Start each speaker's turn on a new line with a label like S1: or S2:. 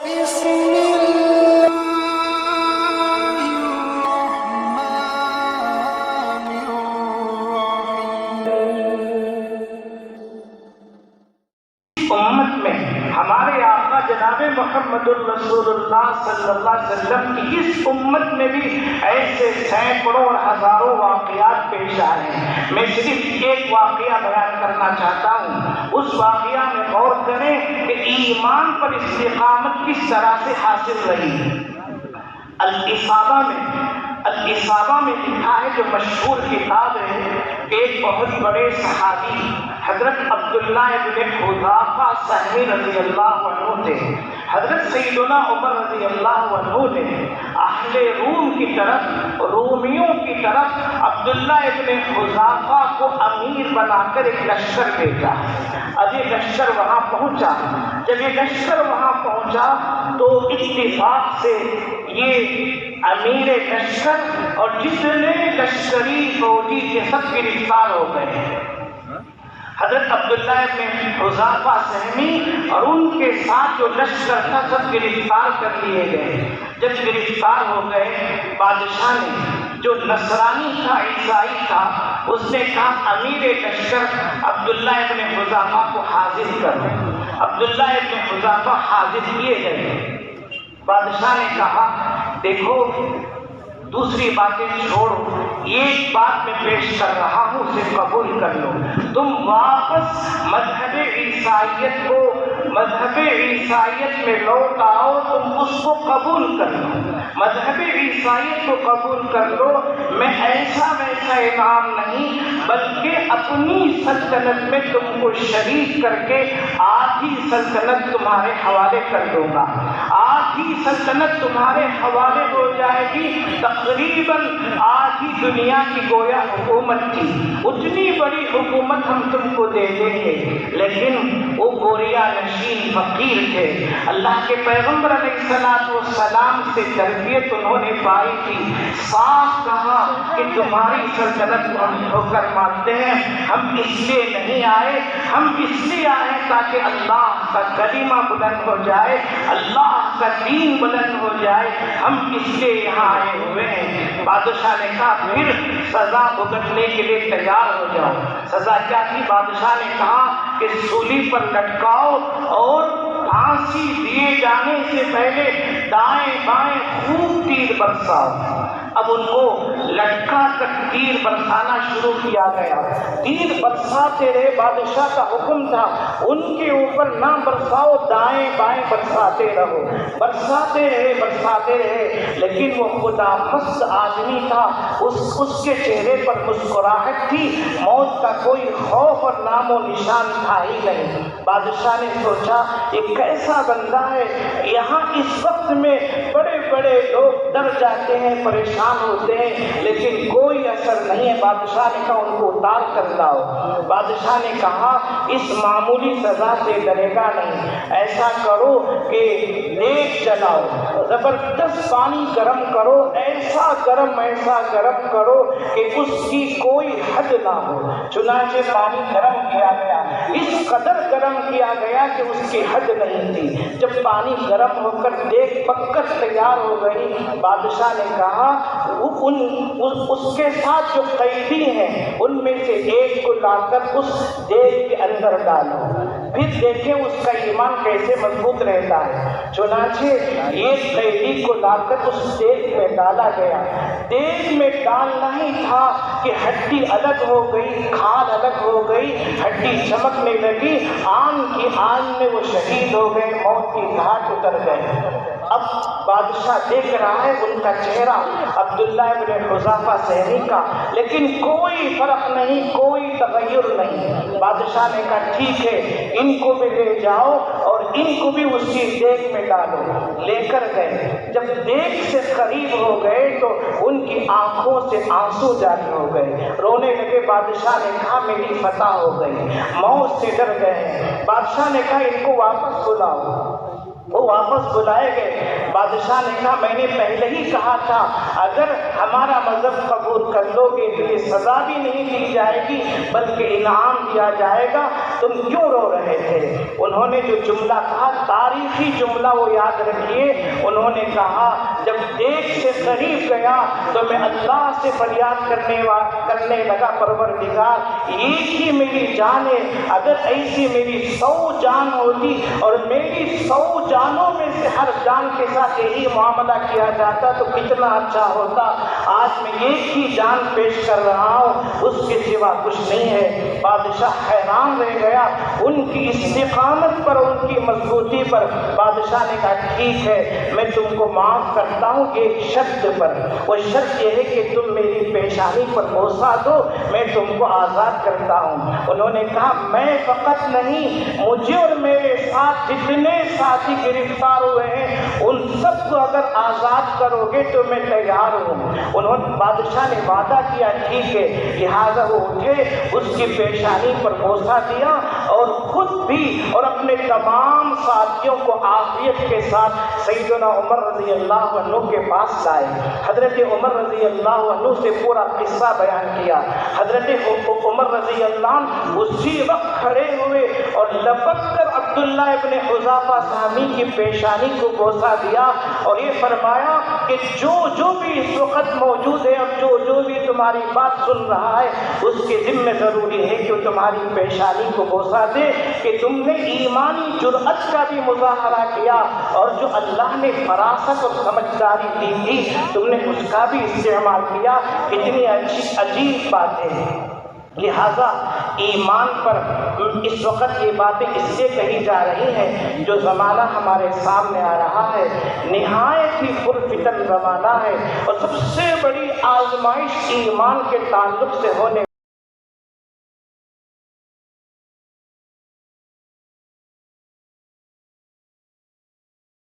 S1: امت میں ہمارے آقا جناب محمد الرسول اللہ صلی اللہ علیہ وسلم کی اس امت میں بھی ایسے سینکڑوں اور ہزاروں واقعات پیش آئے ہیں۔ میں صرف ایک واقعہ بیان کرنا چاہتا ہوں۔ اس واقعہ میں غور کریں کہ ایمان پر استقامت کس طرح سے حاصل رہی۔ الاصابہ میں لکھا ہے، جو مشہور کتاب ہے، ایک بہت بڑے صحابی حضرت عبداللہ ابن حذافہ سہمی رضی اللہ عنہ تھے۔ حضرت سیدنا عمر رضی اللہ عنہ نے اہل روم کی طرف، رومیوں کی طرف عبداللہ ابن حذافہ کو امیر بنا کر ایک لشکر بھیجا۔ اب یہ لشکر وہاں پہنچا۔ جب یہ لشکر وہاں پہنچا تو اتفاق سے یہ امیر لشکر اور جتنے لشکری فوجی کے سب گرفتار ہو گئے۔ حضرت عبداللہ ابن حذافہ سہمی اور ان کے ساتھ جو لشکر تھا سب گرفتار کر لیے گئے۔ جب گرفتار ہو گئے، بادشاہ نے، جو نصرانی تھا، عیسائی تھا، اس نے کہا امیر لشکر عبداللہ ابن حذافہ کو حاضر کرو۔ عبداللہ ابن حذافہ حاضر کیے گئے۔ بادشاہ نے کہا دیکھو دوسری باتیں چھوڑو، ایک بات میں پیش کر رہا ہوں، اسے قبول کر لو۔ تم واپس مذہب عیسائیت میں لوٹ آؤ، تم اس کو قبول کر لو، مذہب عیسائیت کو قبول کر لو۔ میں ایسا ویسا انعام نہیں بلکہ اپنی سلطنت میں تم کو شریک کر کے آدھی سلطنت تمہارے حوالے کر دوں گا۔ آدھی سلطنت تمہارے حوالے ہو جائے گی، تقریباً آدھی دنیا کی گویا حکومت تھی، اتنی بڑی حکومت ہم تم کو دے دیں گے۔ لیکن وہ گوریا نشین فقیر تھے، اللہ کے پیغمبر علیہ السلام سے تربیت انہوں نے پائی تھی۔ صاف کہا کہ تمہاری سلطنت کو ہم ٹھوکر مارتے ہیں، ہم اس لیے نہیں آئے، ہم اس لیے آئے تاکہ اللہ کا کلمہ بلند ہو جائے، اللہ کا دین بلند ہو جائے، ہم اس لیے یہاں آئے ہوئے ہیں۔ بادشاہ نے کہا پھر سزا بھگتنے کے لیے تیار ہو جاؤ۔ سزا کیا تھی؟ بادشاہ نے کہا کہ سولی پر لٹکاؤ اور پھانسی دیے جانے سے پہلے دائیں بائیں خوب تیر برساؤ۔ اب ان کو لٹکا کر تیر برسانا شروع کیا گیا۔ تیر برساتے رہے، بادشاہ کا حکم تھا ان کے اوپر نہ برساؤ، دائیں بائیں برساتے رہو۔ برساتے رہے لیکن وہ خدا مست آدمی تھا، اس کے چہرے پر مسکراہٹ تھی، موت کا کوئی خوف اور نام و نشان تھا ہی نہیں۔ بادشاہ نے سوچا یہ کیسا بندہ ہے، یہاں اس وقت میں بڑے بڑے لوگ ڈر جاتے ہیں، پریشان ہوتے ہیں، لیکن کوئی اثر نہیں ہے۔ بادشاہ نے کہا ان کو اتار کر لاؤ۔ بادشاہ نے کہا اس معمولی سزا سے ڈرے گا نہیں، ایسا کرو کہ دیگ جلاؤ، زبردست پانی گرم کرو، ایسا گرم کرو کہ اس کی کوئی حد نہ ہو۔ چنانچہ پانی گرم کیا گیا، اس قدر گرم کیا گیا کہ اس کی حد نہیں تھی۔ جب پانی گرم ہو کر دیگ پک کر تیار ہو گئی، بادشاہ نے کہا اس کے ساتھ جو قیدی ہیں ان میں سے ایک کو لا کر اس دیگ کے اندر ڈالو، پھر دیکھیں اس کا ایمان کیسے مضبوط رہتا ہے۔ چنانچہ ایک قیدی کو لا کر اس دیگ میں ڈالا گیا۔ دیگ میں ڈالنا ہی تھا کہ ہڈی الگ ہو گئی، کھال الگ ہو گئی، ہڈی چمکنے لگی، آن کی آن میں وہ شہید ہو گئے، موت کی گھاٹ اتر گئے۔ اب بادشاہ دیکھ رہا ہے ان کا چہرہ عبداللہ ابن حذافہ سہمی کا، لیکن کوئی فرق نہیں، کوئی تغیر نہیں۔ بادشاہ نے کہا ٹھیک ہے، ان کو بھی لے جاؤ اور ان کو بھی اسی دیگ میں ڈالو۔ لے کر گئے، جب دیگ سے قریب ہو گئے تو ان کی آنکھوں سے آنسو جاری ہو گئے، رونے لگے۔ بادشاہ نے کہا میری فتح ہو گئی، موت سے ڈر گئے۔ بادشاہ نے کہا ان کو واپس بلاؤ۔ وہ واپس بلائے گئے۔ بادشاہ نے کہا میں نے پہلے ہی کہا تھا اگر ہمارا مذہب قبول کر لو گے تو یہ سزا بھی نہیں دی جائے گی بلکہ انعام دیا جائے گا، تم کیوں رو رہے تھے؟ انہوں نے جو جملہ کہا تاریخی جملہ وہ یاد رکھیے، انہوں نے کہا جب دیکھ سے قریب گیا تو میں اللہ سے فریاد کرنے لگا پروردگار ایک ہی میری جان ہے، اگر ایسی میری 100 جان ہوتی اور میری 100 جانوں میں سے ہر جان کے ساتھ یہی معاملہ کیا جاتا تو کتنا اچھا ہوتا۔ آج میں ایک ہی جان پیش کر رہا ہوں، اس کے سوا کچھ نہیں ہے۔ بادشاہ حیران رہ گیا ان کی استقامت پر، ان کی مضبوطی پر۔ بادشاہ نے کہا ٹھیک ہے میں تم کو معاف کرتا ہوں ایک شرط پر، وہ شرط یہ ہے کہ تم میری پیشانی پر بوسہ دو، میں تم کو آزاد کرتا ہوں۔ انہوں نے کہا میں فقط نہیں، مجھے اور میرے ساتھ جتنے ساتھی گرفتار ہوئے ہیں ان سب کو اگر آزاد کرو گے تو میں تیار ہوں۔ بادشاہ نے وعدہ کیا ٹھیک ہے، لہٰذا وہ اٹھے، اس کی پیشانی پر بوسہ دیا اور خود بھی اور اپنے تمام ساتھیوں کو عافیت کے ساتھ سیدنا عمر رضی اللہ عنہ کے پاس لائے۔ حضرت عمر رضی اللہ عنہ سے پورا قصہ بیان کیا۔ حضرت عمر رضی اللہ عنہ اسی وقت کھڑے ہوئے اور لپک کر عبداللہ ابن حذافہ سہمی کی پیشانی کو بوسہ دیا اور یہ فرمایا کہ جو بھی اس وقت موجود ہے اور جو بھی تمہاری بات سن رہا ہے اس کے ذمہ ضروری ہے کہ وہ تمہاری پیشانی کو بوسہ دے کہ تم نے ایمانی جرأت کا بھی مظاہرہ کیا اور جو اللہ نے فراست اور سمجھداری دی تھی تم نے اس کا بھی استعمال کیا۔ کتنی اچھی عجیب باتیں ہیں۔ لہٰذا ایمان پر اس وقت یہ باتیں اس سے کہی جا رہی ہیں، جو زمانہ ہمارے سامنے آ رہا ہے نہایت ہی پرفتن زمانہ ہے اور سب سے بڑی آزمائش ایمان کے تعلق سے ہونے